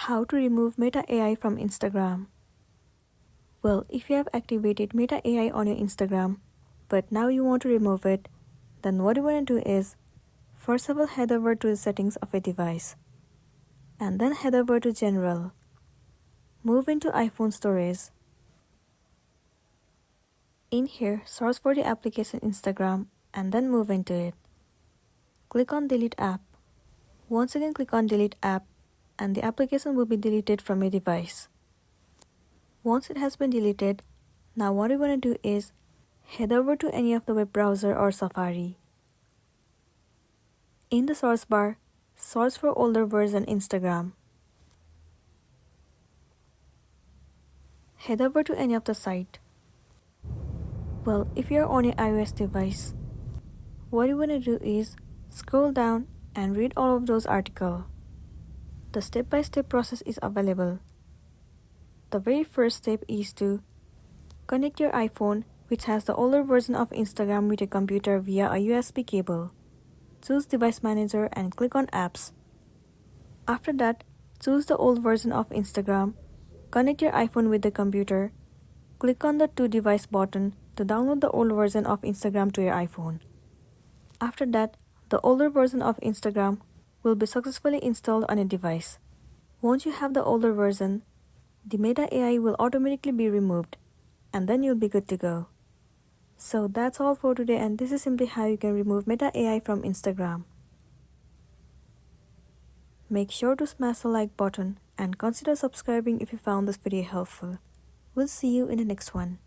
How to remove Meta AI from Instagram? Well, if you have activated Meta AI on your Instagram, but now you want to remove it, then what you want to do is, first of all head over to the settings of a device, and then head over to General. Move into iPhone storage. In here, search for the application Instagram and then move into it. Click on Delete App. Once again click on Delete App and the application will be deleted from your device. Once it has been deleted, now what you want to do is head over to any of the web browser or Safari. In the search bar, search for older version Instagram. Head over to any of the site. Well, if you're on your iOS device, what you want to do is scroll down and read all of those articles. The step-by-step process is available. The very first step is to connect your iPhone, which has the older version of Instagram, with your computer via a USB cable. Choose Device Manager and click on Apps. After that, choose the old version of Instagram. Connect your iPhone with the computer. Click on the To Device button to download the old version of Instagram to your iPhone. After that, the older version of Instagram will be successfully installed on a device. Once you have the older version, the Meta AI will automatically be removed, and then you'll be good to go. So that's all for today, and this is simply how you can remove Meta AI from Instagram. Make sure to smash the like button and consider subscribing if you found this video helpful. We'll see you in the next one.